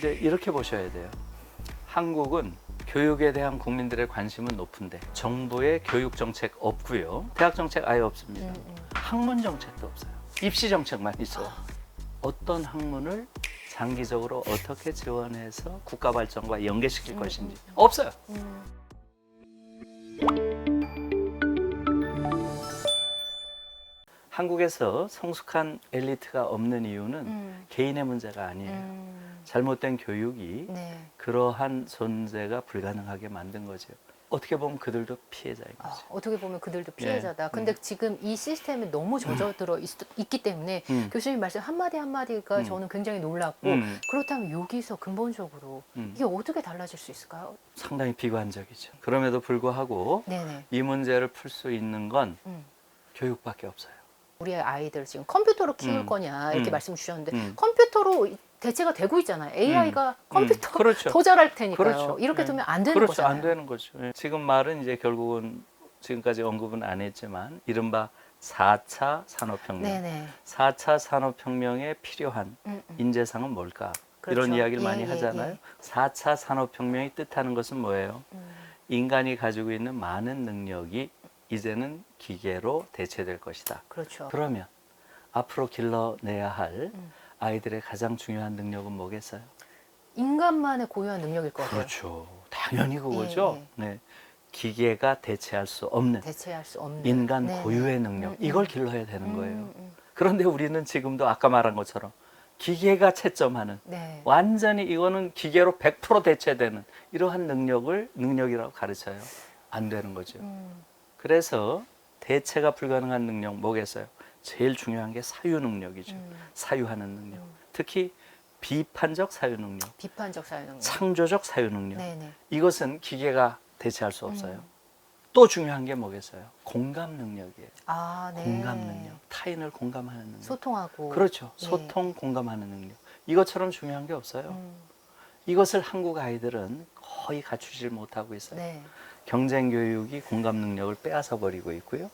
이제 이렇게 보셔야 돼요. 한국은 교육에 대한 국민들의 관심은 높은데 정부의 교육 정책 없고요. 대학 정책 아예 없습니다. 학문 정책도 없어요. 입시 정책만 있어요. 어떤 학문을 장기적으로 어떻게 지원해서 국가 발전과 연계시킬 것인지 없어요. 한국에서 성숙한 엘리트가 없는 이유는 개인의 문제가 아니에요. 잘못된 교육이 네. 그러한 존재가 불가능하게 만든 거죠. 어떻게 보면 그들도 피해자인 거죠. 어떻게 보면 그들도 피해자다. 예. 근데 지금 이 시스템에 너무 젖어들어 있기 때문에 교수님 말씀 한마디 한마디가 저는 굉장히 놀랐고 그렇다면 여기서 근본적으로 이게 어떻게 달라질 수 있을까요? 상당히 비관적이죠. 그럼에도 불구하고 네네. 이 문제를 풀 수 있는 건 교육밖에 없어요. 우리의 아이들 지금 컴퓨터로 키울 거냐 이렇게 말씀 주셨는데 컴퓨터로 대체가 되고 있잖아요. AI가 컴퓨터 그렇죠. 더 잘할 테니까요. 그렇죠. 이렇게 예. 두면 안 되는 그렇죠. 거잖아요. 안 되는 거죠. 예. 지금 말은 이제 결국은 지금까지 언급은 안 했지만 이른바 4차 산업혁명. 네네. 4차 산업혁명에 필요한 인재상은 뭘까? 그렇죠. 이런 이야기를 예, 많이 예, 하잖아요. 예. 4차 산업혁명이 뜻하는 것은 뭐예요? 인간이 가지고 있는 많은 능력이 이제는 기계로 대체될 것이다. 그렇죠. 그러면 앞으로 길러내야 할 아이들의 가장 중요한 능력은 뭐겠어요? 인간만의 고유한 능력일 것 같아요. 그렇죠. 당연히 그거죠. 네. 기계가 대체할 수 없는 대체할 수 없는 인간 네네. 고유의 능력. 이걸 길러야 되는 거예요. 그런데 우리는 지금도 아까 말한 것처럼 기계가 채점하는 네. 완전히 이거는 기계로 100% 대체되는 이러한 능력이라고 가르쳐요. 안 되는 거죠. 그래서 대체가 불가능한 능력 뭐겠어요? 제일 중요한 게 사유 능력이죠. 사유하는 능력. 특히 비판적 사유 능력, 비판적 사유 능력. 창조적 사유 능력. 네네. 이것은 기계가 대체할 수 없어요. 또 중요한 게 뭐겠어요? 공감 능력이에요. 아, 네. 공감 능력. 타인을 공감하는 능력. 소통하고. 그렇죠. 네. 소통, 공감하는 능력. 이것처럼 중요한 게 없어요. 이것을 한국 아이들은 거의 갖추질 못하고 있어요. 네. 경쟁 교육이 공감 능력을 빼앗아 버리고 있고요.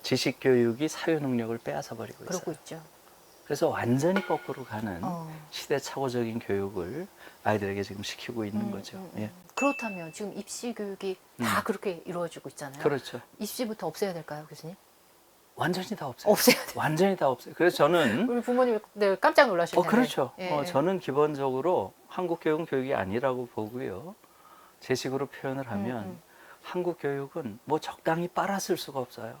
지식 교육이 사유 능력을 빼앗아 버리고 있어요. 그러고 있죠. 그래서 완전히 거꾸로 가는 어. 시대착오적인 교육을 아이들에게 지금 시키고 있는 거죠. 예. 그렇다면 지금 입시 교육이 다 그렇게 이루어지고 있잖아요. 그렇죠. 입시부터 없애야 될까요, 교수님? 완전히 다 없어요. 없애야 돼. 완전히 다 없어요. 그래서 저는 우리 부모님 네, 깜짝 놀라실 텐데. 그렇죠. 예, 예. 저는 기본적으로 한국 교육은 교육이 아니라고 보고요. 제 식으로 표현을 하면 한국 교육은 뭐 적당히 빨았을 수가 없어요.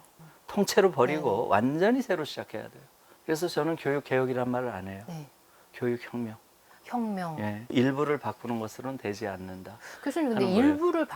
통째로 버리고 완전히 새로 시작해야 돼요. 그래서 저는 교육 개혁이란 말을 안 해요. 네. 교육 혁명. 혁명. 예. 일부를 바꾸는 것으로는 되지 않는다. 교수님 근데 하는 거예요. 일부를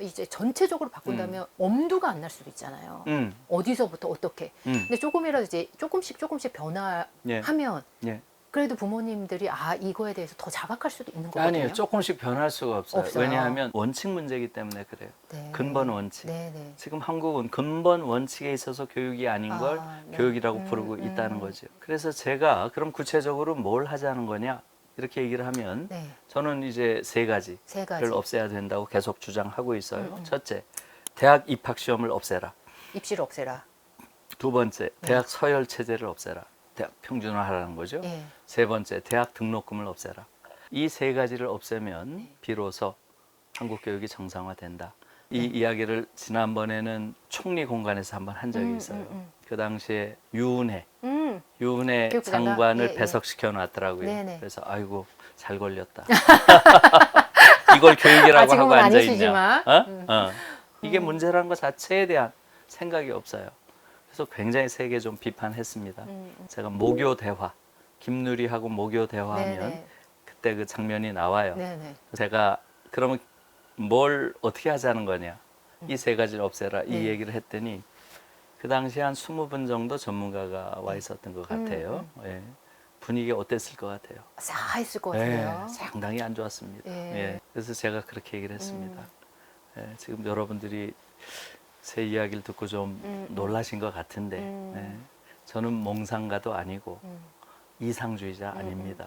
이제 전체적으로 바꾼다면 엄두가 안 날 수도 있잖아요. 어디서부터 어떻게. 근데 조금이라도 이제 조금씩 변화하면 예. 그래도 부모님들이 이거에 대해서 더 자각할 수도 있는 거거든요. 아니에요. 조금씩 변할 수가 없어요. 없어요. 왜냐하면 원칙 문제이기 때문에 그래요. 네. 근본 원칙. 네, 네. 지금 한국은 근본 원칙에 있어서 교육이 아닌 걸 네. 교육이라고 부르고 있다는 거죠. 그래서 제가 그럼 구체적으로 뭘 하자는 거냐 이렇게 얘기를 하면 네. 저는 이제 세 가지를 세 가지. 없애야 된다고 계속 주장하고 있어요. 첫째, 대학 입학 시험을 없애라. 입시를 없애라. 두 번째, 대학 서열 체제를 없애라. 대학 평준화하라는 거죠. 예. 세 번째, 대학 등록금을 없애라. 이 세 가지를 없애면 비로소 한국 교육이 정상화된다. 이 이야기를 지난번에는 총리 공간에서 한번 한 적이 있어요. 그 당시에 유은혜 교육부 장관? 장관을 예, 예. 배석시켜 놨더라고요. 네네. 그래서 아이고 잘 걸렸다. 이걸 교육이라고 하고 지금은 앉아 아니시지만. 있냐? 이게 문제라는 것 자체에 대한 생각이 없어요. 그래서 굉장히 세게 좀 비판했습니다. 제가 모교 대화, 김누리하고 모교 대화하면 네네. 그때 그 장면이 나와요. 네네. 제가 그러면 뭘 어떻게 하자는 거냐? 이 세 가지를 없애라. 이 네. 얘기를 했더니 그 당시에 한 20분 정도 전문가가 와 있었던 것 같아요. 예. 분위기 어땠을 것 같아요? 싸했을 것 같은데요. 상당히 안 좋았습니다. 예. 예. 그래서 제가 그렇게 얘기를 했습니다. 예. 지금 여러분들이 제 이야기를 듣고 좀 놀라신 것 같은데 예. 저는 몽상가도 아니고 이상주의자 아닙니다.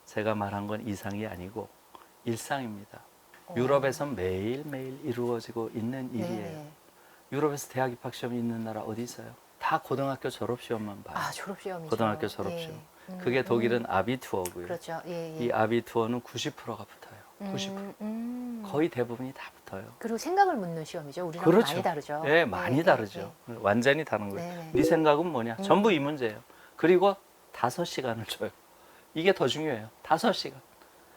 제가 말한 건 이상이 아니고 일상입니다. 유럽에선 매일매일 이루어지고 있는 일이에요. 네네. 유럽에서 대학 입학 시험이 있는 나라 어디 있어요? 다 고등학교 졸업 시험만 봐요. 졸업 시험이죠. 고등학교 졸업 시험. 그게 독일은 아비투어고요. 그렇죠. 예, 예. 이 아비투어는 90%가 붙어요. 90%. 거의 대부분이 다 붙어요. 그리고 생각을 묻는 시험이죠. 우리랑 그렇죠. 많이 다르죠. 네, 많이 다르죠. 완전히 다른 거예요. 네. 네 생각은 뭐냐? 전부 이 문제예요. 그리고 5시간을 줘요. 이게 더 중요해요. 5시간.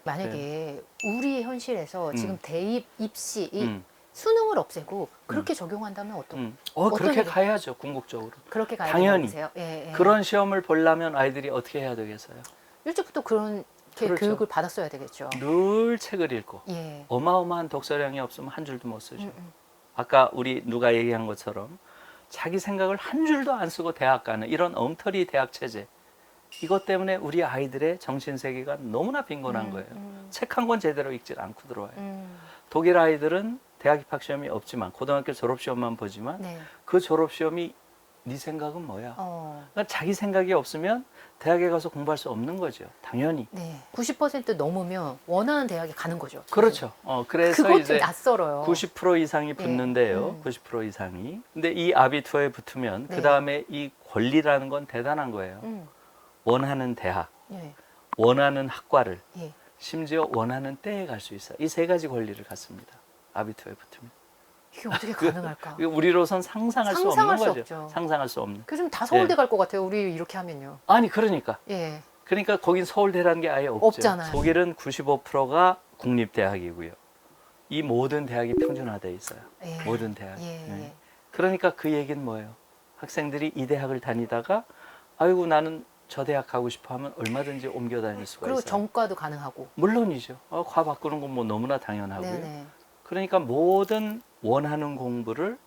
만약에 우리 현실에서 지금 대입, 입시, 이 음. 수능을 없애고 그렇게 적용한다면 어떤 그렇게 일이- 가야죠. 궁극적으로. 그렇게 가야 당연히. 되세요? 예, 예. 그런 시험을 보려면 아이들이 어떻게 해야 되겠어요? 일찍부터 그런 그렇죠. 교육을 받았어야 되겠죠. 늘 책을 읽고 예. 어마어마한 독서량이 없으면 한 줄도 못 쓰죠. 아까 우리 누가 얘기한 것처럼 자기 생각을 한 줄도 안 쓰고 대학 가는 이런 엉터리 대학 체제, 이것 때문에 우리 아이들의 정신세계가 너무나 빈곤한 거예요. 책 한 권 제대로 읽질 않고 들어와요. 독일 아이들은 대학 입학 시험이 없지만 고등학교 졸업 시험만 보지만 네. 그 졸업 시험이 네 생각은 뭐야? 어. 그러니까 자기 생각이 없으면 대학에 가서 공부할 수 없는 거죠. 당연히. 네. 90% 넘으면 원하는 대학에 가는 거죠. 그렇죠. 그래서 그것도 이제 낯설어요. 90% 이상이 붙는데요. 90% 이상이. 근데 이 아비투어에 붙으면 네. 그 다음에 이 권리라는 건 대단한 거예요. 원하는 대학, 예. 원하는 학과를, 예. 심지어 원하는 때에 갈 수 있어요. 이 3가지 권리를 갖습니다. 아비투어에 붙으면. 이게 어떻게 가능할까? 이거 우리로선 상상할 수 상상할 없는 수 거죠. 없죠. 상상할 수 없는. 그좀 다 서울대 예. 갈 것 같아요. 우리 이렇게 하면요. 아니 그러니까. 예. 그러니까 거긴 서울대라는 게 아예 없죠. 없잖아요. 독일은 95%가 국립대학이고요. 이 모든 대학이 평준화되어 있어요. 예. 모든 대학. 예. 예. 그러니까 그 얘기는 뭐예요? 학생들이 이 대학을 다니다가 아이고 나는 저 대학 가고 싶어 하면 얼마든지 옮겨 다닐 수가 그리고 있어요. 전과도 가능하고. 물론이죠. 과 바꾸는 건 뭐 너무나 당연하고요. 네네. 그러니까 모든 원하는 공부를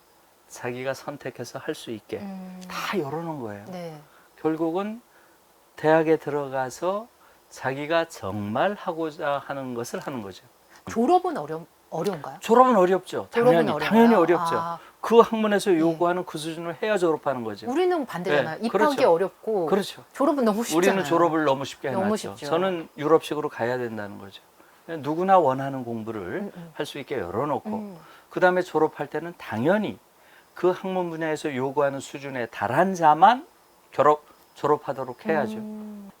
자기가 선택해서 할 수 있게 다 열어놓은 거예요. 네. 결국은 대학에 들어가서 자기가 정말 하고자 하는 것을 하는 거죠. 졸업은 어려운가요? 졸업은 어렵죠. 졸업은 당연히 어려워요? 어렵죠. 아. 그 학문에서 요구하는 그 수준을 해야 졸업하는 거죠. 우리는 반대잖아요. 네, 입학이 그렇죠. 어렵고 그렇죠. 졸업은 너무 쉽잖아요. 우리는 졸업을 너무 쉽게 너무 해놨죠. 쉽죠. 저는 유럽식으로 가야 된다는 거죠. 누구나 원하는 공부를 할 수 있게 열어놓고 그 다음에 졸업할 때는 당연히 그 학문 분야에서 요구하는 수준에 달한 자만 졸업하도록 해야죠.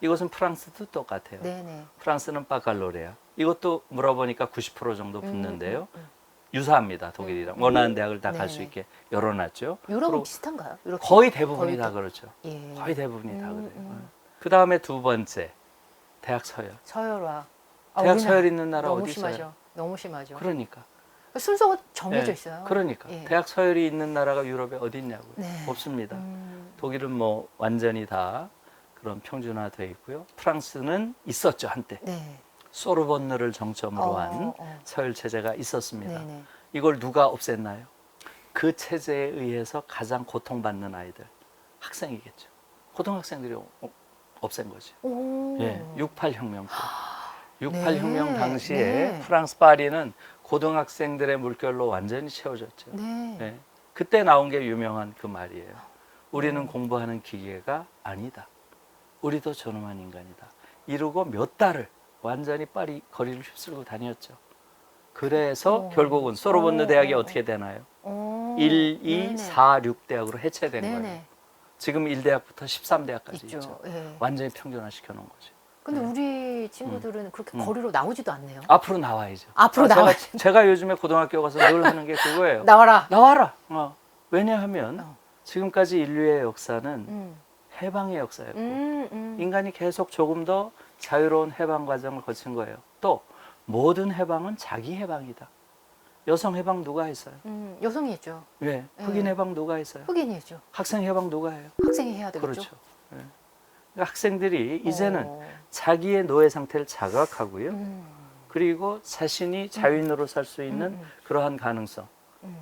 이것은 프랑스도 똑같아요. 네네. 프랑스는 바칼로레아. 이것도 물어보니까 90% 정도 붙는데요. 유사합니다. 독일이랑. 원하는 대학을 다 갈 수 네네. 있게 열어놨죠. 유럽은 그리고 비슷한가요? 유럽 거의 대부분이 거의 다 대- 그렇죠. 예. 거의 대부분이 다 그래요. 그 다음에 두 번째, 대학 서열. 서열화. 대학 우리나라 서열 있는 나라 너무 어디 심하죠. 있어요? 너무 심하죠. 그러니까. 순서가 정해져 예, 있어요. 그러니까. 예. 대학 서열이 있는 나라가 유럽에 어디 있냐고요. 네. 없습니다. 독일은 뭐 완전히 다 그런 평준화되어 있고요. 프랑스는 있었죠, 한때. 네. 소르본느를 정점으로 한 어. 서열 체제가 있었습니다. 네네. 이걸 누가 없앴나요? 그 체제에 의해서 가장 고통받는 아이들, 학생이겠죠. 고등학생들이 없앤 거죠. 오. 예, 68 혁명 때. 68 네, 혁명 당시에 네. 프랑스 파리는 고등학생들의 물결로 완전히 채워졌죠. 네. 예, 그때 나온 게 유명한 그 말이에요. 우리는 공부하는 기계가 아니다. 우리도 존엄한 인간이다. 이러고 몇 달을 완전히 파리 거리를 휩쓸고 다녔죠. 그래서 결국은 소르본느 대학이 어떻게 되나요? 오. 1, 2, 네네. 4, 6대학으로 해체된 네네. 거예요. 지금 1대학부터 13대학까지 있죠. 있죠. 예. 완전히 평준화시켜 놓은 거죠. 근데 우리 친구들은 그렇게 거리로 나오지도 않네요. 앞으로 나와야죠. 앞으로 나와야죠. 제가 요즘에 고등학교 가서 늘 하는 게 그거예요. 나와라. 나와라. 왜냐하면 어. 지금까지 인류의 역사는 음. 해방의 역사였고 음. 인간이 계속 조금 더 자유로운 해방 과정을 거친 거예요. 또 모든 해방은 자기 해방이다. 여성 해방 누가 했어요? 여성이 했죠. 왜? 네. 흑인 해방 누가 했어요? 흑인이 했죠. 학생 해방 누가 해요? 학생이 해야 되겠죠. 그렇죠. 예. 그러니까 학생들이 이제는 어. 자기의 노예 상태를 자각하고요. 음. 그리고 자신이 자유인으로 살 수 있는 그러한 가능성.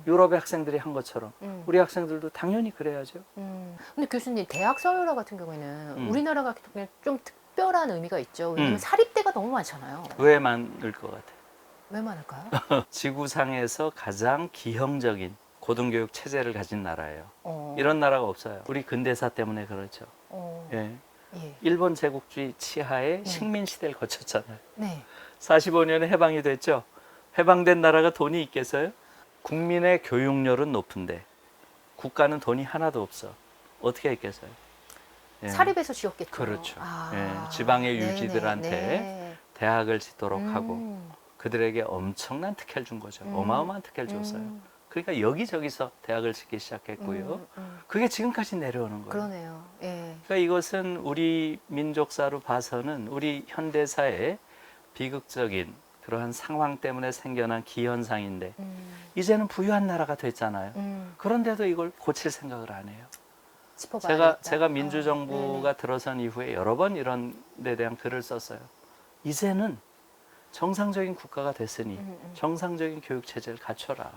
유럽의 학생들이 한 것처럼 우리 학생들도 당연히 그래야죠. 근데 교수님 대학 서열화 같은 경우에는 우리나라 같은 경우에 좀 특별한 의미가 있죠. 왜냐면 음. 사립대가 너무 많잖아요. 왜 많을 것 같아요? 왜 많을까요? 지구상에서 가장 기형적인 고등교육 체제를 가진 나라예요. 어. 이런 나라가 없어요. 우리 근대사 때문에 그렇죠. 어. 예. 예. 일본 제국주의 치하에 식민 시대를 거쳤잖아요. 네. 45년에 해방이 됐죠. 해방된 나라가 돈이 있겠어요? 국민의 교육열은 높은데 국가는 돈이 하나도 없어. 어떻게 했겠어요? 예. 사립에서 지었겠죠. 그렇죠. 아. 예, 지방의 네네, 유지들한테 네. 대학을 짓도록 하고 그들에게 엄청난 특혜를 준 거죠. 어마어마한 특혜를 줬어요. 그러니까 여기저기서 대학을 짓기 시작했고요. 그게 지금까지 내려오는 거예요. 그러네요. 예. 그러니까 이것은 우리 민족사로 봐서는 우리 현대사의 비극적인 그러한 상황 때문에 생겨난 기현상인데 이제는 부유한 나라가 됐잖아요. 그런데도 이걸 고칠 생각을 안 해요. 짚어봐야겠다. 제가 민주정부가 들어선 이후에 여러 번 이런 데 대한 글을 썼어요. 이제는 정상적인 국가가 됐으니 정상적인 교육 체제를 갖춰라.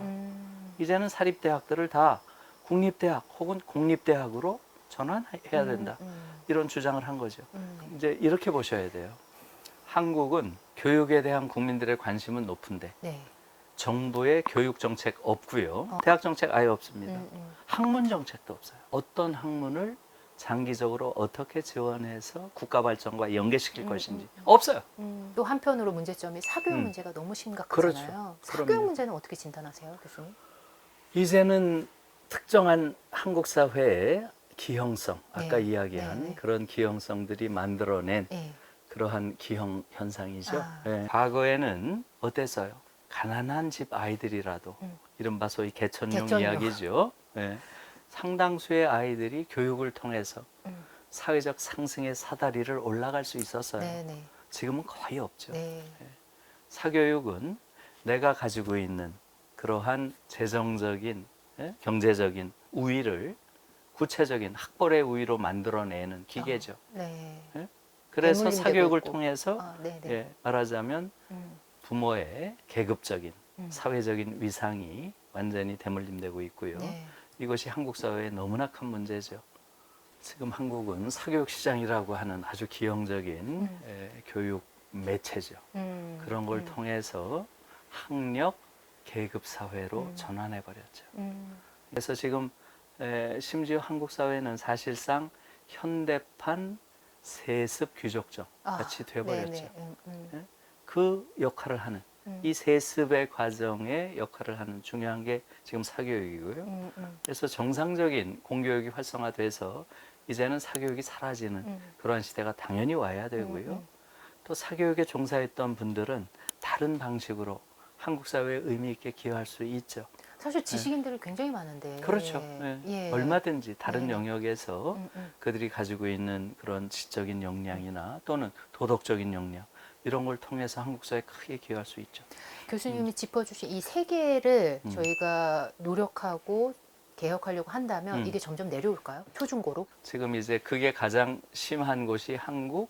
이제는 사립대학들을 다 국립대학 혹은 공립대학으로 전환해야 된다. 이런 주장을 한 거죠. 이제 이렇게 보셔야 돼요. 한국은 교육에 대한 국민들의 관심은 높은데 네. 정부의 교육 정책 없고요. 대학 정책 아예 없습니다. 학문 정책도 없어요. 어떤 학문을 장기적으로 어떻게 지원해서 국가 발전과 연계시킬 것인지 없어요. 또 한편으로 문제점이 사교육 문제가 너무 심각하잖아요. 그렇죠. 사교육 그럼요. 문제는 어떻게 진단하세요, 교수님? 이제는 특정한 한국 사회의 기형성, 아까 네. 이야기한 네. 그런 기형성들이 만들어낸 예. 그러한 기형 현상이죠. 아. 예. 과거에는 어땠어요? 가난한 집 아이들이라도 이른바 소위 개천용 개천용. 이야기죠. 예. 상당수의 아이들이 교육을 통해서 사회적 상승의 사다리를 올라갈 수 있었어요. 네네. 지금은 거의 없죠. 네. 사교육은 내가 가지고 있는 그러한 재정적인 경제적인 우위를 구체적인 학벌의 우위로 만들어내는 기계죠. 네. 그래서 대물림되고 사교육을 있고. 통해서 아, 네네. 말하자면 음. 부모의 계급적인 사회적인 위상이 완전히 대물림되고 있고요. 네. 이것이 한국 사회의 너무나 큰 문제죠. 지금 한국은 사교육 시장이라고 하는 아주 기형적인 교육 매체죠. 그런 걸 통해서 학력 계급 사회로 전환해 버렸죠. 그래서 지금 심지어 한국 사회는 사실상 현대판 세습 귀족정 같이 돼버렸죠. 네네. 그 역할을 하는 이 세습의 과정에 역할을 하는 중요한 게 지금 사교육이고요. 그래서 정상적인 공교육이 활성화돼서 이제는 사교육이 사라지는 그러한 시대가 당연히 와야 되고요. 또 사교육에 종사했던 분들은 다른 방식으로 한국 사회에 의미 있게 기여할 수 있죠. 사실 지식인들이 굉장히 많은데. 그렇죠. 예. 얼마든지 다른 네. 영역에서 그들이 가지고 있는 그런 지적인 역량이나 또는 도덕적인 역량 이런 걸 통해서 한국 사회에 크게 기여할 수 있죠. 교수님이 짚어주신 이 세 개를 저희가 노력하고 개혁하려고 한다면 이게 점점 내려올까요? 초중고로? 지금 이제 그게 가장 심한 곳이 한국,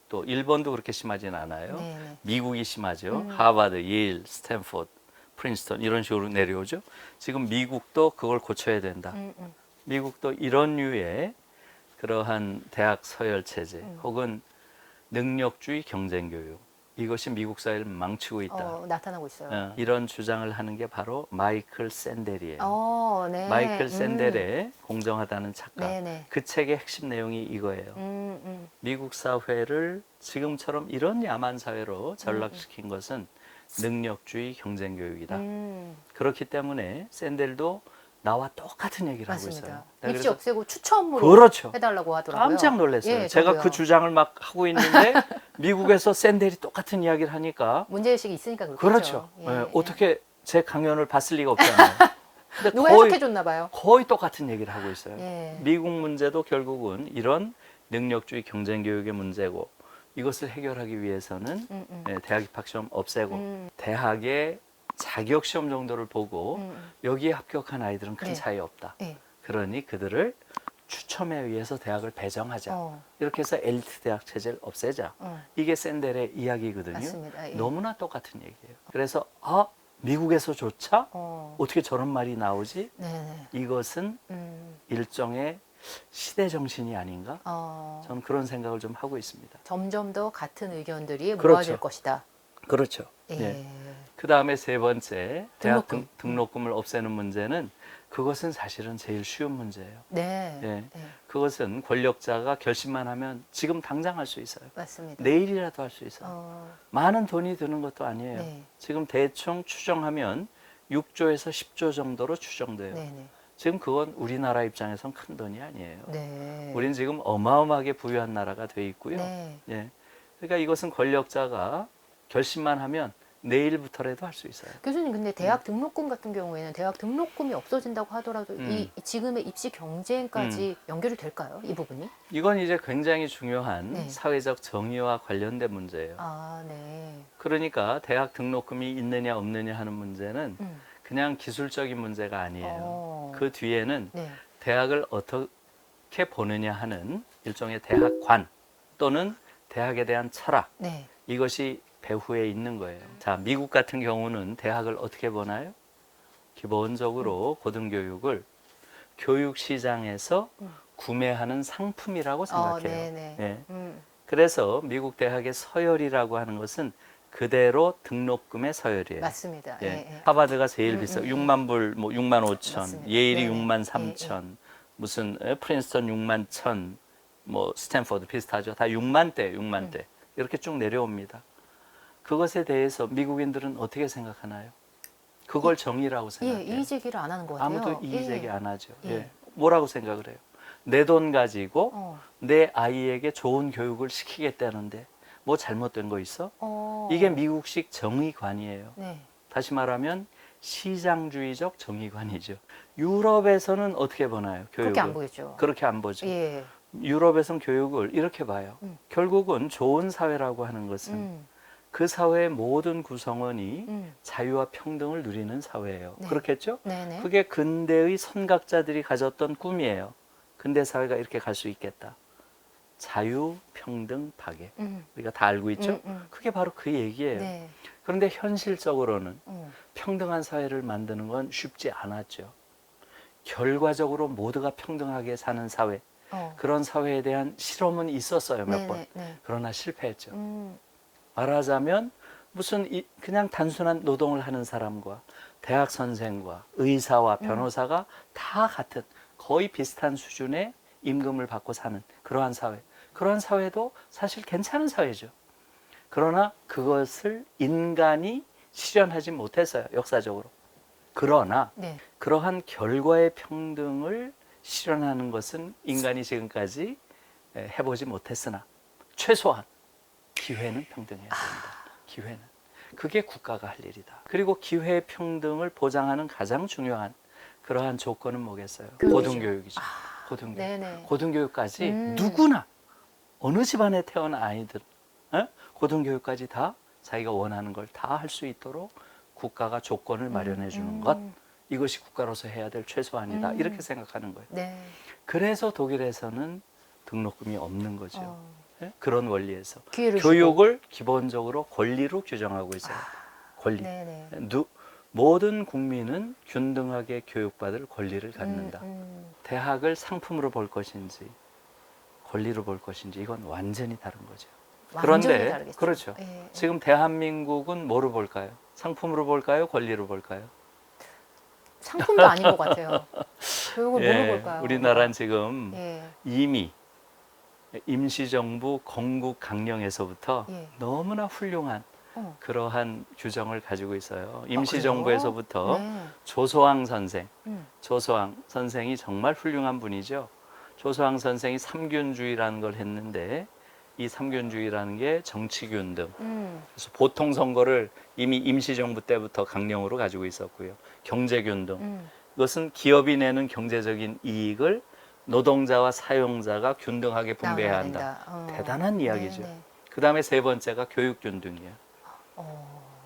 또 일본도 그렇게 심하진 않아요. 네네. 미국이 심하죠. 하버드, 예일, 스탠포드, 프린스턴 이런 식으로 내려오죠. 지금 미국도 그걸 고쳐야 된다. 미국도 이런 류의 그러한 대학 서열 체제 혹은 능력주의 경쟁 교육 이것이 미국 사회를 망치고 있다. 나타나고 있어요. 이런 주장을 하는 게 바로 마이클 샌델이에요. 네. 마이클 샌델의 공정하다는 착각. 네네. 그 책의 핵심 내용이 이거예요. 미국 사회를 지금처럼 이런 야만 사회로 전락시킨 것은 능력주의 경쟁 교육이다. 그렇기 때문에 샌델도 나와 똑같은 얘기를 맞습니다. 하고 있어요. 입시 그래서 없애고 추첨으로 그렇죠. 해달라고 하더라고요. 깜짝 놀랐어요. 예, 제가 저도요. 그 주장을 막 하고 있는데 미국에서 샌델이 똑같은 이야기를 하니까 문제의식이 있으니까 그렇겠죠. 그렇죠. 예, 예, 예. 어떻게 제 강연을 봤을 리가 없잖아요. 근데 누가 해석해줬나 봐요. 거의 똑같은 얘기를 하고 있어요. 예. 미국 문제도 결국은 이런 능력주의 경쟁 교육의 문제고 이것을 해결하기 위해서는 대학 입학 시험 없애고 대학의 자격 시험 정도를 보고 여기에 합격한 아이들은 큰 네. 차이 없다. 예. 그러니 그들을 추첨에 의해서 대학을 배정하자. 이렇게 해서 엘리트 대학 체제를 없애자. 이게 샌델의 이야기거든요. 맞습니다. 예. 너무나 똑같은 얘기예요. 그래서 미국에서조차 어떻게 저런 말이 나오지? 네네. 이것은 일종의 시대 정신이 아닌가? 어, 저는 그런 생각을 좀 하고 있습니다. 점점 더 같은 의견들이 그렇죠. 모아질 것이다. 그렇죠. 예. 예. 그 다음에 세 번째 대학 등록금. 등록금을 없애는 문제는 그것은 사실은 제일 쉬운 문제예요. 네. 예. 네. 그것은 권력자가 결심만 하면 지금 당장 할 수 있어요. 맞습니다. 내일이라도 할 수 있어요. 어, 많은 돈이 드는 것도 아니에요. 네. 지금 대충 추정하면 6조에서 10조 정도로 추정돼요. 네네. 지금 그건 우리나라 입장에선 큰 돈이 아니에요. 네. 우리는 지금 어마어마하게 부유한 나라가 돼 있고요. 네. 예. 그러니까 이것은 권력자가 결심만 하면 내일부터라도 할 수 있어요. 교수님, 근데 대학 등록금 같은 경우에는 대학 등록금이 없어진다고 하더라도 이 지금의 입시 경쟁까지 연결이 될까요? 이 부분이? 이건 이제 굉장히 중요한 네. 사회적 정의와 관련된 문제예요. 아, 네. 그러니까 대학 등록금이 있느냐 없느냐 하는 문제는 그냥 기술적인 문제가 아니에요. 그 뒤에는 네. 대학을 어떻게 보느냐 하는 일종의 대학관 또는 대학에 대한 철학, 네. 이것이 배후에 있는 거예요. 자, 미국 같은 경우는 대학을 어떻게 보나요? 기본적으로 고등교육을 교육 시장에서 구매하는 상품이라고 생각해요. 네네. 예. 그래서 미국 대학의 서열이라고 하는 것은 그대로 등록금의 서열이에요. 맞습니다. 예. 예, 예. 하버드가 제일 비싸. 6만 불, 뭐 6만 5천, 맞습니다. 예일이 네네. 6만 예, 3천, 무슨 프린스턴 6만 1천, 뭐 스탠퍼드 비슷하죠. 다 6만대, 6만대 이렇게 쭉 내려옵니다. 그것에 대해서 미국인들은 어떻게 생각하나요? 그걸 정의라고 예, 생각해요. 이의 제기를 안 하는 것 같아요. 아무도 이의 제기 안 하죠. 예. 예. 뭐라고 생각을 해요? 내 돈 가지고 어. 내 아이에게 좋은 교육을 시키겠다는데 뭐 잘못된 거 있어? 이게 미국식 정의관이에요. 네. 다시 말하면 시장주의적 정의관이죠. 유럽에서는 어떻게 보나요? 교육을? 그렇게 안 보이죠. 그렇게 안 보죠. 예. 유럽에서는 교육을 이렇게 봐요. 결국은 좋은 사회라고 하는 것은 그 사회의 모든 구성원이 자유와 평등을 누리는 사회예요. 네. 그렇겠죠? 네네. 그게 근대의 선각자들이 가졌던 꿈이에요. 근대 사회가 이렇게 갈 수 있겠다. 자유, 평등, 박애. 우리가 다 알고 있죠? 그게 바로 그 얘기예요. 네. 그런데 현실적으로는 평등한 사회를 만드는 건 쉽지 않았죠. 결과적으로 모두가 평등하게 사는 사회, 그런 사회에 대한 실험은 있었어요, 몇 번. 네. 그러나 실패했죠. 말하자면 무슨 그냥 단순한 노동을 하는 사람과 대학 선생과 의사와 변호사가 다 같은 거의 비슷한 수준의 임금을 받고 사는 그러한 사회. 그러한 사회도 사실 괜찮은 사회죠. 그러나 그것을 인간이 실현하지 못했어요, 역사적으로. 그러나 네. 그러한 결과의 평등을 실현하는 것은 인간이 지금까지 해보지 못했으나 최소한 기회는 평등해야 됩니다. 기회는. 그게 국가가 할 일이다. 그리고 기회 평등을 보장하는 가장 중요한 그러한 조건은 뭐겠어요? 교육이죠. 고등교육이죠. 고등교육. 네네. 고등교육까지 누구나 어느 집안에 태어난 아이들 고등교육까지 다 자기가 원하는 걸 다 할 수 있도록 국가가 조건을 마련해 주는 것, 이것이 국가로서 해야 될 최소한이다. 이렇게 생각하는 거예요. 네. 그래서 독일에서는 등록금이 없는 거죠. 예? 그런 원리에서 기회를 교육을 기본적으로 권리로 규정하고 있어요. 권리. 네네. 모든 국민은 균등하게 교육받을 권리를 갖는다. 대학을 상품으로 볼 것인지 권리로 볼 것인지 이건 완전히 다른 거죠. 완전히 그런데 다르겠죠. 그렇죠. 예. 지금 대한민국은 뭐로 볼까요? 상품으로 볼까요? 권리로 볼까요? 상품도 아닌 것 같아요. 교육을 뭐로 볼까요? 우리나라는 지금 예. 이미 임시정부 건국 강령에서부터 예. 너무나 훌륭한 어. 그러한 규정을 가지고 있어요. 그래요? 임시정부에서부터 네. 조소왕 선생, 음. 조소왕 선생이 정말 훌륭한 분이죠. 조소왕 선생이 삼균주의라는 걸 했는데 이 삼균주의라는 게 정치균등. 그래서 보통 선거를 이미 임시정부 때부터 강령으로 가지고 있었고요. 경제균등. 이것은 기업이 내는 경제적인 이익을 노동자와 사용자가 균등하게 분배해야 한다. 대단한 이야기죠. 네, 네. 그 다음에 세 번째가 교육균등이에요.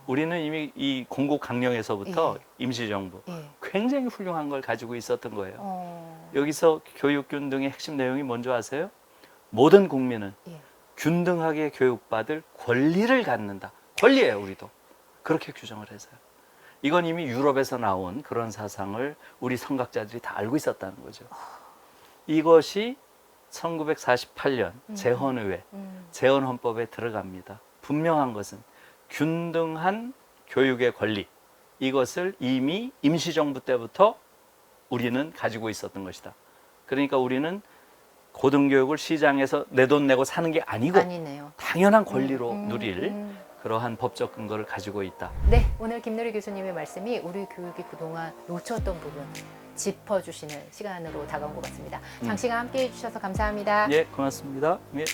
우리는 이미 이 공국 강령에서부터 예. 임시정부 예. 굉장히 훌륭한 걸 가지고 있었던 거예요. 여기서 교육균등의 핵심 내용이 뭔지 아세요? 모든 국민은 예. 균등하게 교육받을 권리를 갖는다. 권리예요, 우리도. 그렇게 규정을 해서요. 이건 이미 유럽에서 나온 그런 사상을 우리 선각자들이 다 알고 있었다는 거죠. 이것이 1948년 재헌의회, 재헌헌법에 들어갑니다. 분명한 것은 균등한 교육의 권리, 이것을 이미 임시정부 때부터 우리는 가지고 있었던 것이다. 그러니까 우리는 고등교육을 시장에서 내 돈 내고 사는 게 아니고 아니네요. 당연한 권리로 누릴 그러한 법적 근거를 가지고 있다. 네, 오늘 김누리 교수님의 말씀이 우리 교육이 그동안 놓쳤던 부분 짚어주시는 시간으로 다가온 것 같습니다. 장시간 함께해 주셔서 감사합니다. 예, 고맙습니다. 예.